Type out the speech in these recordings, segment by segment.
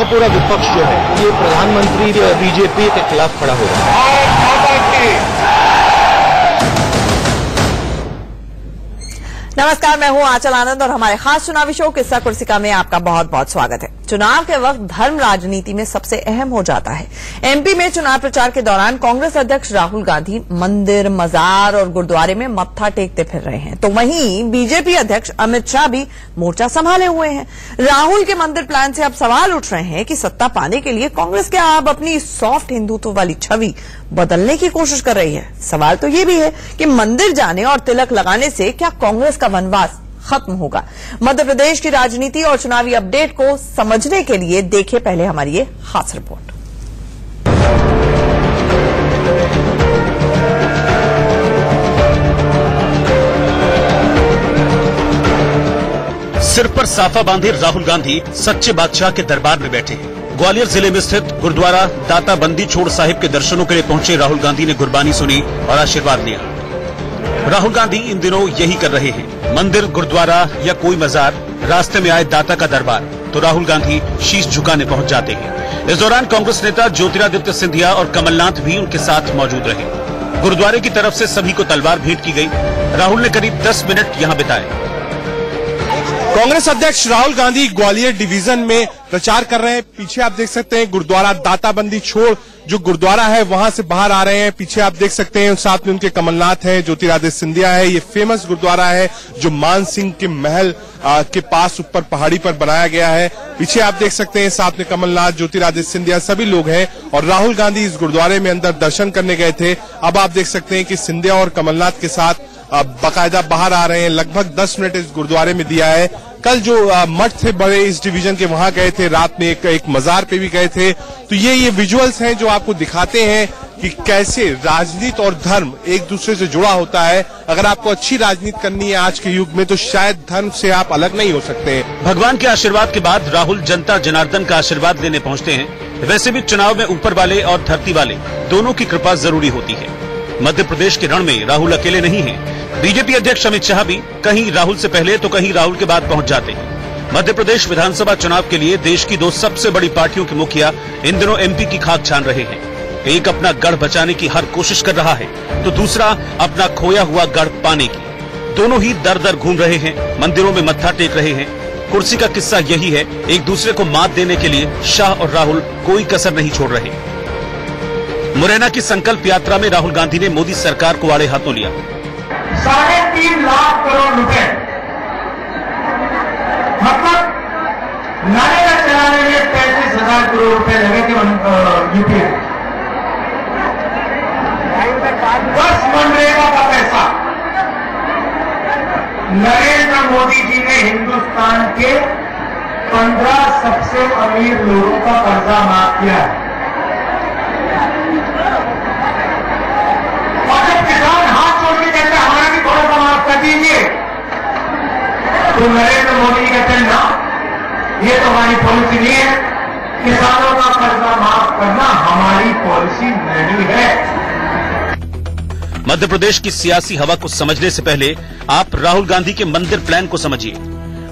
का पूरा विपक्ष जो है ये प्रधानमंत्री बीजेपी के खिलाफ खड़ा हो रहा है। नमस्कार, मैं हूं आंचल आनंद और हमारे खास चुनावी शो किस्सा कुर्सिका में आपका बहुत बहुत स्वागत है। चुनाव के वक्त धर्म राजनीति में सबसे अहम हो जाता है। एमपी में चुनाव प्रचार के दौरान कांग्रेस अध्यक्ष राहुल गांधी मंदिर, मजार और गुरुद्वारे में मत्था टेकते फिर रहे हैं, तो वहीं बीजेपी अध्यक्ष अमित शाह भी मोर्चा संभाले हुए हैं। राहुल के मंदिर प्लान से अब सवाल उठ रहे हैं कि सत्ता पाने के लिए कांग्रेस क्या अब अपनी सॉफ्ट हिंदुत्व वाली छवि बदलने की कोशिश कर रही है। सवाल तो ये भी है कि मंदिर जाने और तिलक लगाने से क्या कांग्रेस का वनवास खत्म होगा। मध्य प्रदेश की राजनीति और चुनावी अपडेट को समझने के लिए देखें पहले हमारी ये खास रिपोर्ट। सिर पर साफा बांधे राहुल गांधी सच्चे बादशाह के दरबार में बैठे हैं। ग्वालियर जिले में स्थित गुरुद्वारा दाता बंदी छोड़ साहिब के दर्शनों के लिए पहुंचे राहुल गांधी ने गुरबानी सुनी और आशीर्वाद लिया। राहुल गांधी इन दिनों यही कर रहे हैं। मंदिर, गुरुद्वारा या कोई मजार, रास्ते में आए दाता का दरबार, तो राहुल गांधी शीश झुकाने पहुंच जाते हैं। इस दौरान कांग्रेस नेता ज्योतिरादित्य सिंधिया और कमलनाथ भी उनके साथ मौजूद रहे। गुरुद्वारे की तरफ से सभी को तलवार भेंट की गई। राहुल ने करीब 10 मिनट यहां बिताए। कांग्रेस अध्यक्ष राहुल गांधी ग्वालियर डिवीजन में प्रचार कर रहे हैं। पीछे आप देख सकते हैं गुरुद्वारा दाता बंदी छोड़ जो गुरुद्वारा है वहां से बाहर आ रहे हैं। पीछे आप देख सकते हैं साथ में उनके कमलनाथ है, ज्योतिरादित्य सिंधिया है। ये फेमस गुरुद्वारा है जो मान सिंह के महल के पास ऊपर पहाड़ी पर बनाया गया है। पीछे आप देख सकते हैं साथ में कमलनाथ, ज्योतिरादित्य सिंधिया सभी लोग हैं और राहुल गांधी इस गुरुद्वारे में अंदर दर्शन करने गए थे। अब आप देख सकते हैं कि सिंधिया और कमलनाथ के साथ बाकायदा बाहर आ रहे हैं। लगभग 10 मिनट इस गुरुद्वारे में दिया है। कल जो मठ थे बड़े इस डिवीजन के वहां गए थे, रात में एक मजार पे भी गए थे। तो ये विजुअल्स हैं जो आपको दिखाते हैं कि कैसे राजनीति और धर्म एक दूसरे से जुड़ा होता है। अगर आपको अच्छी राजनीति करनी है आज के युग में तो शायद धर्म से आप अलग नहीं हो सकते। भगवान के आशीर्वाद के बाद राहुल जनता जनार्दन का आशीर्वाद लेने पहुंचते हैं। वैसे भी चुनाव में ऊपर वाले और धरती वाले दोनों की कृपा जरूरी होती है। मध्य प्रदेश के रण में राहुल अकेले नहीं हैं। बीजेपी अध्यक्ष अमित शाह भी कहीं राहुल से पहले तो कहीं राहुल के बाद पहुंच जाते हैं। मध्य प्रदेश विधानसभा चुनाव के लिए देश की 2 सबसे बड़ी पार्टियों के मुखिया इन दिनों एमपी की खाक छान रहे हैं। एक अपना गढ़ बचाने की हर कोशिश कर रहा है तो दूसरा अपना खोया हुआ गढ़ पाने की। दोनों ही दर दर घूम रहे हैं, मंदिरों में मत्था टेक रहे हैं। कुर्सी का किस्सा यही है, एक दूसरे को मात देने के लिए शाह और राहुल कोई कसर नहीं छोड़ रहे। मुरैना की संकल्प यात्रा में राहुल गांधी ने मोदी सरकार को आड़े हाथों लिया। 3.5 लाख करोड़ रुपए मतलब नरेगा चलाने में 35,000 करोड़ रुपए लगे थे यूपी में। 10 मनरेगा का पैसा नरेंद्र मोदी जी ने हिंदुस्तान के 15 सबसे अमीर लोगों का कर्जा माफ किया है। और जब किसान हाथ छोड़ के कहते हैं हमारा भी थोड़ा सा माफ कर दीजिए तो नरेंद्र मोदी कहते हैं ना, ये तो हमारी पॉलिसी नहीं है, किसानों का कर्जा माफ करना हमारी पॉलिसी नहीं है। मध्य प्रदेश की सियासी हवा को समझने से पहले आप राहुल गांधी के मंदिर प्लान को समझिए।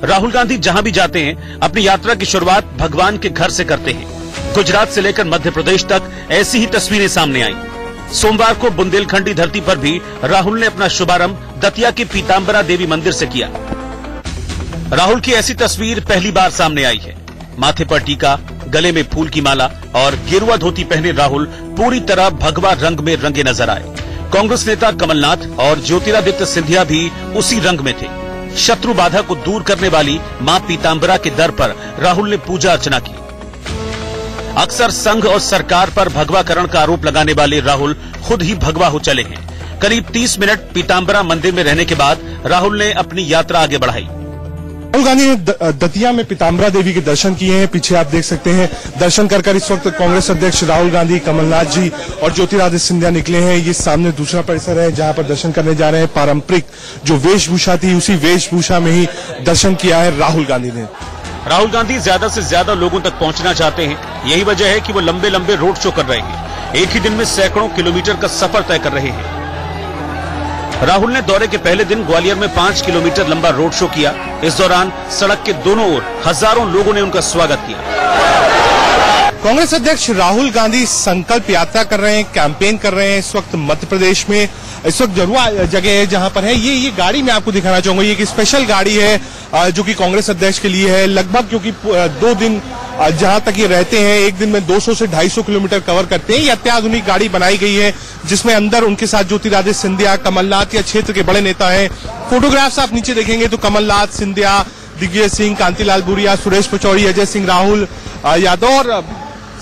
राहुल गांधी जहां भी जाते हैं अपनी यात्रा की शुरुआत भगवान के घर से करते हैं। गुजरात से लेकर मध्य प्रदेश तक ऐसी ही तस्वीरें सामने आई। सोमवार को बुंदेलखंडी धरती पर भी राहुल ने अपना शुभारंभ दतिया के पीताम्बरा देवी मंदिर से किया। राहुल की ऐसी तस्वीर पहली बार सामने आई है। माथे पर टीका, गले में फूल की माला और गेरुआ धोती पहने राहुल पूरी तरह भगवा रंग में रंगे नजर आए। कांग्रेस नेता कमलनाथ और ज्योतिरादित्य सिंधिया भी उसी रंग में थे। शत्रु बाधा को दूर करने वाली मां पीताम्बरा के दर पर राहुल ने पूजा अर्चना की। अक्सर संघ और सरकार पर भगवाकरण का आरोप लगाने वाले राहुल खुद ही भगवा हो चले हैं। करीब 30 मिनट पीताम्बरा मंदिर में रहने के बाद राहुल ने अपनी यात्रा आगे बढ़ाई। राहुल गांधी ने दतिया में पीताम्बरा देवी के दर्शन किए हैं। पीछे आप देख सकते हैं दर्शन कर इस वक्त कांग्रेस अध्यक्ष राहुल गांधी, कमलनाथ जी और ज्योतिरादित्य सिंधिया निकले हैं। ये सामने दूसरा परिसर है जहां पर दर्शन करने जा रहे हैं। पारंपरिक जो वेशभूषा थी उसी वेशभूषा में ही दर्शन किया है राहुल गांधी ने। राहुल गांधी ज्यादा से ज्यादा लोगों तक पहुंचना चाहते हैं। यही वजह है कि वो लंबे लंबे रोड शो कर रहे हैं। एक ही दिन में सैकड़ों किलोमीटर का सफर तय कर रहे हैं। राहुल ने दौरे के पहले दिन ग्वालियर में 5 किलोमीटर लंबा रोड शो किया। इस दौरान सड़क के दोनों ओर हजारों लोगों ने उनका स्वागत किया। कांग्रेस अध्यक्ष राहुल गांधी संकल्प यात्रा कर रहे हैं, कैंपेन कर रहे हैं इस वक्त मध्य प्रदेश में। इस वक्त जरुआ जगह है जहां पर है ये गाड़ी मैं आपको दिखाना चाहूंगा। ये एक स्पेशल गाड़ी है जो कि कांग्रेस अध्यक्ष के लिए है, लगभग क्योंकि 2 दिन जहां तक ये रहते हैं, एक दिन में 200 से 250 किलोमीटर कवर करते हैं। ये अत्याधुनिक गाड़ी बनाई गई है जिसमें अंदर उनके साथ ज्योतिरादित्य सिंधिया, कमलनाथ या क्षेत्र के बड़े नेता हैं। फोटोग्राफ्स आप नीचे देखेंगे तो कमलनाथ, सिंधिया, दिग्विजय सिंह, कांतिलाल भूरिया, सुरेश पचौरी, अजय सिंह राहुल यादव और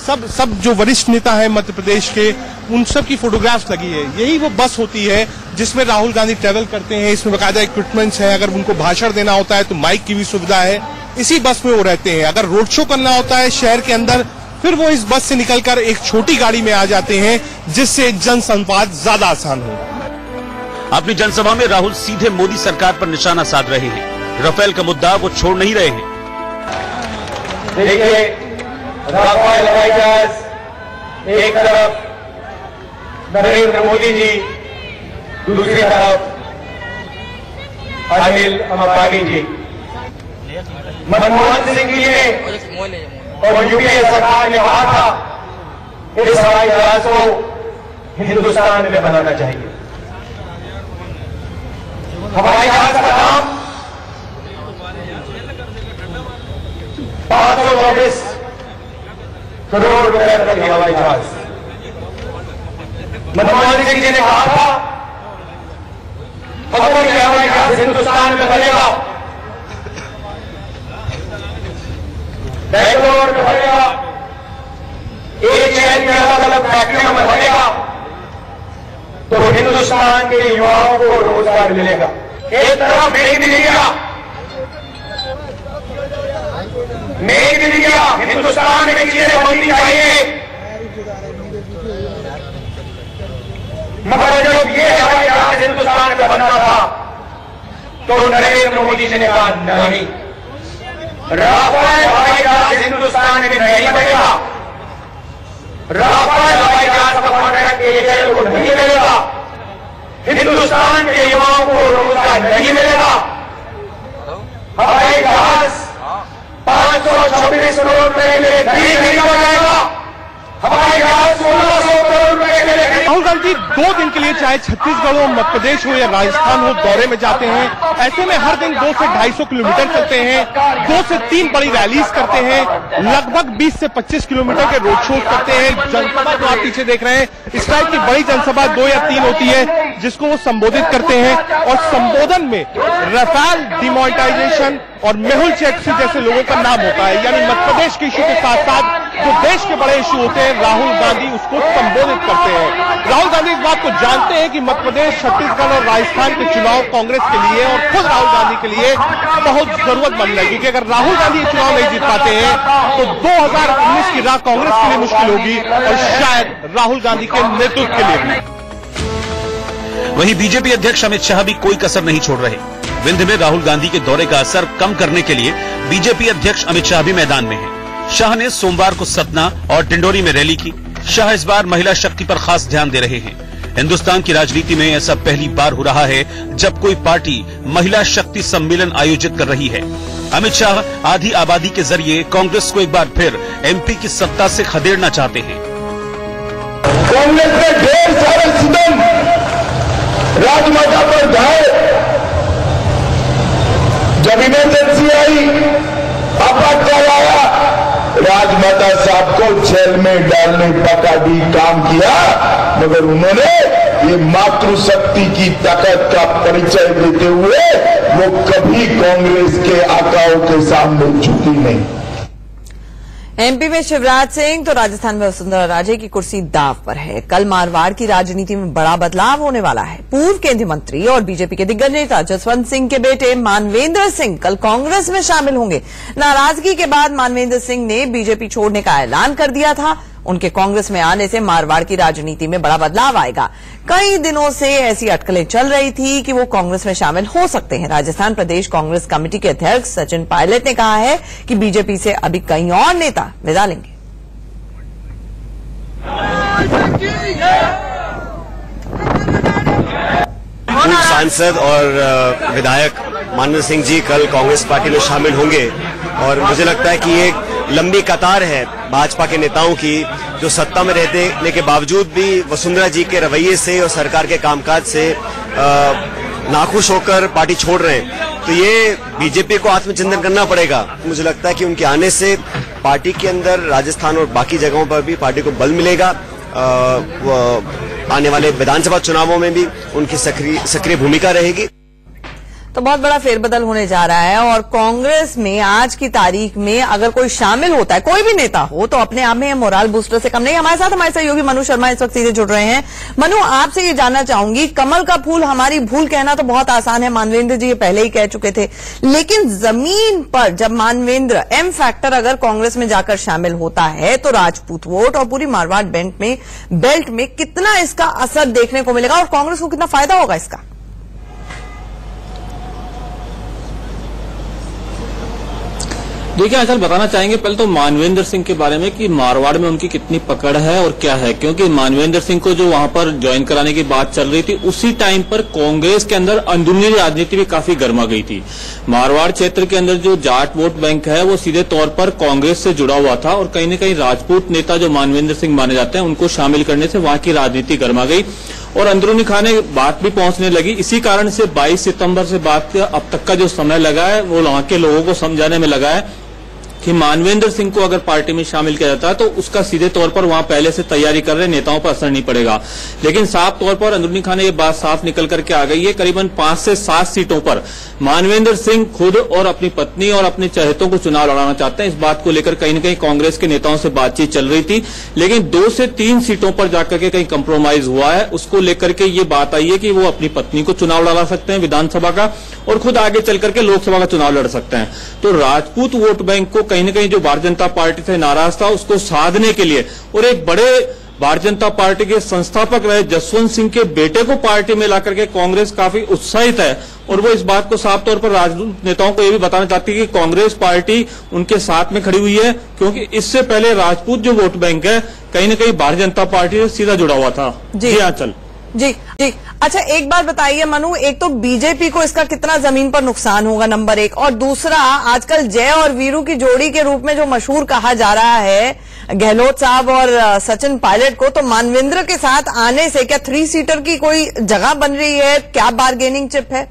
सब जो वरिष्ठ नेता हैं मध्य प्रदेश के, उन सब की फोटोग्राफ्स लगी है। यही वो बस होती है जिसमें राहुल गांधी ट्रेवल करते हैं। इसमें बाकायदा इक्विपमेंट्स है, अगर उनको भाषण देना होता है तो माइक की भी सुविधा है। इसी बस में वो रहते हैं। अगर रोड शो करना होता है शहर के अंदर, फिर वो इस बस से निकलकर एक छोटी गाड़ी में आ जाते हैं जिससे जनसंवाद ज्यादा आसान हो। अपनी जनसभा में राहुल सीधे मोदी सरकार पर निशाना साध रहे हैं। राफेल का मुद्दा वो छोड़ नहीं रहे हैं। देखिए, राफेल हवाई जहाज एक तरफ नरेंद्र मोदी जी, दूसरी तरफ अनिल अंबानी जी। मनमोहन सिंह जी ने और यूपीए सरकार ने कहा था इस हवाई जहाज को हिंदुस्तान में बनाना चाहिए। हवाई जहाज का दाम 524 करोड़ रुपए का ये हवाई जहाज। मनमोहन सिंह जी ने कहा था अगर ये हवाई जहाज हिंदुस्तान में बनेगा, बेंगलोर में बनेगा, एक शहर के अलग अलग फैक्ट्रियों में बनेगा, तो हिंदुस्तान के युवाओं को रोजगार मिलेगा। एक तरफ make in India, make in India, Hindustan में चीजें बननी चाहिए, मगर जब ये हवाई जहाज हिंदुस्तान में बनना था तो नरेंद्र मोदी जी ने कहा नहीं, राफेल हवाई जहाज हिंदुस्तान में नहीं बनेगा, राफेल हवाई जहाज का कॉन्ट्रैक्ट एजेंट को नहीं मिलेगा, हिंदुस्तान के युवाओं को रोजगार नहीं मिलेगा। हवाई जहाज 526 करोड़ रुपए में नहीं खरीदा जाएगा, हवाई जहाज 1600 करोड़ रुपए में। राहुल गांधी 2 दिन के लिए चाहे छत्तीसगढ़ हो, मध्य प्रदेश हो या राजस्थान हो, दौरे में जाते हैं। ऐसे में हर दिन 200 से 250 किलोमीटर चलते हैं, 2 से 3 बड़ी रैलीज करते हैं, लगभग 20 से 25 किलोमीटर के रोड शोज करते हैं। जनसभा जो आप पीछे देख रहे हैं, इस टाइप की बड़ी जनसभा 2 या 3 होती है जिसको वो संबोधित करते हैं। और संबोधन में राफेल डिमोनेटाइजेशन और मेहुल चोकसी जैसे लोगों का नाम होता है। यानी मध्य प्रदेश के इशू के साथ साथ जो देश के बड़े इशू होते हैं, राहुल गांधी उसको संबोधित करते हैं। राहुल गांधी इस बात को जानते हैं कि मध्य प्रदेश, छत्तीसगढ़ और राजस्थान के चुनाव कांग्रेस के लिए और खुद राहुल गांधी के लिए बहुत जरूरतमंद है, क्योंकि अगर राहुल गांधी ये चुनाव नहीं जीत पाते हैं तो 2019 की राह कांग्रेस के लिए मुश्किल होगी और शायद राहुल गांधी के नेतृत्व के लिए भी। वहीं बीजेपी अध्यक्ष अमित शाह भी कोई कसर नहीं छोड़ रहे। विंध्य में राहुल गांधी के दौरे का असर कम करने के लिए बीजेपी अध्यक्ष अमित शाह भी मैदान में हैं। शाह ने सोमवार को सतना और डिंडोरी में रैली की। शाह इस बार महिला शक्ति पर खास ध्यान दे रहे हैं। हिंदुस्तान की राजनीति में ऐसा पहली बार हो रहा है जब कोई पार्टी महिला शक्ति सम्मेलन आयोजित कर रही है। अमित शाह आधी आबादी के जरिए कांग्रेस को एक बार फिर एमपी की सत्ता से खदेड़ना चाहते हैं। कांग्रेस ने ढेर सारे सितम राजमाता पर ढाए, जब इमरजेंसी आई, आपातकाल आया, राजमाता साहब को जेल में डालने का भी काम किया, मगर उन्होंने ये मातृशक्ति की ताकत का परिचय देते हुए वो कभी कांग्रेस के आकाओं के सामने झुकी नहीं। एमपी में शिवराज सिंह तो राजस्थान में वसुंधरा राजे की कुर्सी दांव पर है। कल मारवाड़ की राजनीति में बड़ा बदलाव होने वाला है। पूर्व केंद्रीय मंत्री और बीजेपी के दिग्गज नेता जसवंत सिंह के बेटे मानवेंद्र सिंह कल कांग्रेस में शामिल होंगे। नाराजगी के बाद मानवेंद्र सिंह ने बीजेपी छोड़ने का ऐलान कर दिया था। उनके कांग्रेस में आने से मारवाड़ की राजनीति में बड़ा बदलाव आएगा। कई दिनों से ऐसी अटकलें चल रही थी कि वो कांग्रेस में शामिल हो सकते हैं। राजस्थान प्रदेश कांग्रेस कमेटी के अध्यक्ष सचिन पायलट ने कहा है कि बीजेपी से अभी कई और नेता विदा लेंगे। पूर्व सांसद और विधायक मानवेंद्र सिंह जी कल कांग्रेस पार्टी में शामिल होंगे और मुझे लगता है कि एक लंबी कतार है भाजपा के नेताओं की, जो सत्ता में रहने के बावजूद भी वसुंधरा जी के रवैये से और सरकार के कामकाज से नाखुश होकर पार्टी छोड़ रहे हैं। तो ये बीजेपी को आत्मचिंतन करना पड़ेगा। मुझे लगता है कि उनके आने से पार्टी के अंदर राजस्थान और बाकी जगहों पर भी पार्टी को बल मिलेगा। आने वाले विधानसभा चुनावों में भी उनकी सक्रिय भूमिका रहेगी। तो बहुत बड़ा फेरबदल होने जा रहा है और कांग्रेस में आज की तारीख में अगर कोई शामिल होता है, कोई भी नेता हो, तो अपने आप में मोरल बूस्टर से कम नहीं। हमारे सहयोगी मनु शर्मा इस वक्त सीधे जुड़ रहे हैं। मनु, आपसे ये जानना चाहूंगी, कमल का फूल हमारी भूल कहना तो बहुत आसान है, मानवेंद्र जी ये पहले ही कह चुके थे, लेकिन जमीन पर जब मानवेंद्र एम फैक्टर अगर कांग्रेस में जाकर शामिल होता है तो राजपूत वोट और पूरी मारवाड़ बेल्ट में कितना इसका असर देखने को मिलेगा और कांग्रेस को कितना फायदा होगा इसका? देखिए, असल बताना चाहेंगे पहले तो मानवेंद्र सिंह के बारे में कि मारवाड़ में उनकी कितनी पकड़ है और क्या है, क्योंकि मानवेंद्र सिंह को जो वहां पर ज्वाइन कराने की बात चल रही थी उसी टाइम पर कांग्रेस के अंदर अंदरूनी राजनीति भी काफी गर्मा गई थी। मारवाड़ क्षेत्र के अंदर जो जाट वोट बैंक है वो सीधे तौर पर कांग्रेस से जुड़ा हुआ था और कहीं न कहीं राजपूत नेता जो मानवेंद्र सिंह माने जाते हैं उनको शामिल करने से वहां की राजनीति गर्मा गई और अंदरूनी खाने बात भी पहुंचने लगी। इसी कारण से 22 सितंबर से बात अब तक का जो समय लगा है वो वहां के लोगों को समझाने में लगा है कि मानवेंद्र सिंह को अगर पार्टी में शामिल किया जाता है तो उसका सीधे तौर पर वहां पहले से तैयारी कर रहे नेताओं पर असर नहीं पड़ेगा। लेकिन साफ तौर पर अंदरूनी खाने ये बात साफ निकल करके आ गई है, करीबन 5 से 7 सीटों पर मानवेंद्र सिंह खुद और अपनी पत्नी और अपने चहेतों को चुनाव लड़ाना चाहते हैं। इस बात को लेकर कहीं न कहीं कांग्रेस के नेताओं से बातचीत चल रही थी, लेकिन 2 से 3 सीटों पर जाकर के कहीं कंप्रोमाइज हुआ है। उसको लेकर के ये बात आई है कि वो अपनी पत्नी को चुनाव लड़ा सकते हैं विधानसभा का और खुद आगे चल करके लोकसभा का चुनाव लड़ सकते हैं। तो राजपूत वोट बैंक को कहीं न कहीं जो भारतीय जनता पार्टी से नाराज था उसको साधने के लिए और एक बड़े भारतीय जनता पार्टी के संस्थापक रहे जसवंत सिंह के बेटे को पार्टी में लाकर के कांग्रेस काफी उत्साहित है और वो इस बात को साफ तौर पर राजनीतिक नेताओं को ये भी बताना चाहती है कि कांग्रेस पार्टी उनके साथ में खड़ी हुई है, क्योंकि इससे पहले राजपूत जो वोट बैंक है कहीं न कहीं भारतीय जनता पार्टी से सीधा जुड़ा हुआ था। जी हाँ, चल जी। अच्छा, एक बात बताइए मनु, एक तो बीजेपी को इसका कितना जमीन पर नुकसान होगा, नंबर 1, और दूसरा आजकल जय और वीरू की जोड़ी के रूप में जो मशहूर कहा जा रहा है गहलोत साहब और सचिन पायलट को, तो मानवेंद्र के साथ आने से क्या 3 सीटर की कोई जगह बन रही है? क्या बार्गेनिंग चिप है?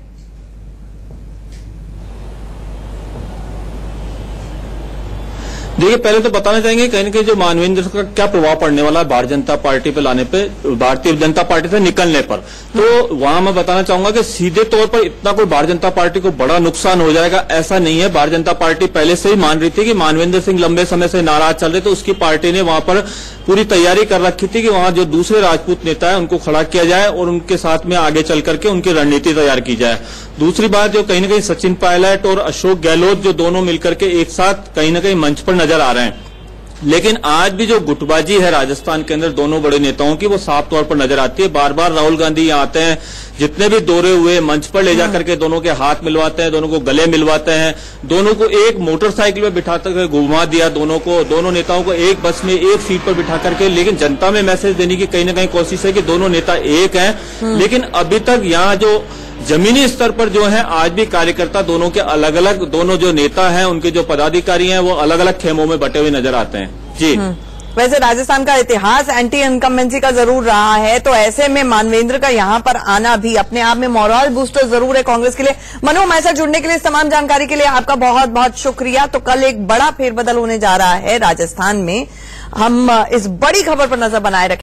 देखिए, पहले तो बताना चाहेंगे कहीं न कहीं जो मानवेंद्र का क्या प्रभाव पड़ने वाला है भारतीय जनता पार्टी पे लाने पे, भारतीय जनता पार्टी से निकलने पर। तो वहां मैं बताना चाहूंगा कि सीधे तौर पर इतना कोई भारतीय जनता पार्टी को बड़ा नुकसान हो जाएगा ऐसा नहीं है। भारतीय जनता पार्टी पहले से ही मान रही थी कि मानवेंद्र सिंह लंबे समय से नाराज चल रहे, तो उसकी पार्टी ने वहां पर पूरी तैयारी कर रखी थी कि वहां जो दूसरे राजपूत नेता है उनको खड़ा किया जाए और उनके साथ में आगे चल करके उनकी रणनीति तैयार की जाए। दूसरी बात, जो कहीं न कहीं सचिन पायलट और अशोक गहलोत जो दोनों मिलकर के एक साथ कहीं न कहीं मंच पर नजर आ रहे हैं, लेकिन आज भी जो गुटबाजी है राजस्थान के अंदर दोनों बड़े नेताओं की वो साफ तौर पर नजर आती है। बार बार राहुल गांधी यहाँ आते हैं, जितने भी दौरे हुए मंच पर ले जाकर के दोनों के हाथ मिलवाते हैं, दोनों को गले मिलवाते हैं, दोनों को एक मोटरसाइकिल में बिठाकर घुमा दिया, दोनों नेताओं को एक बस में एक सीट पर बिठा करके, लेकिन जनता में मैसेज देने की कहीं न कहीं कोशिश है कि दोनों नेता एक हैं। लेकिन अभी तक यहाँ जो जमीनी स्तर पर जो है आज भी कार्यकर्ता दोनों के अलग अलग, दोनों जो नेता हैं उनके जो पदाधिकारी हैं वो अलग अलग खेमों में बटे हुए नजर आते हैं। जी, वैसे राजस्थान का इतिहास एंटी इनकम्बेंसी का जरूर रहा है, तो ऐसे में मानवेंद्र का यहाँ पर आना भी अपने आप में मोरल बूस्टर जरूर है कांग्रेस के लिए। मनु, हमारे साथ जुड़ने के लिए, इस तमाम जानकारी के लिए आपका बहुत बहुत शुक्रिया। तो कल एक बड़ा फेरबदल होने जा रहा है राजस्थान में, हम इस बड़ी खबर पर नजर बनाए रखें।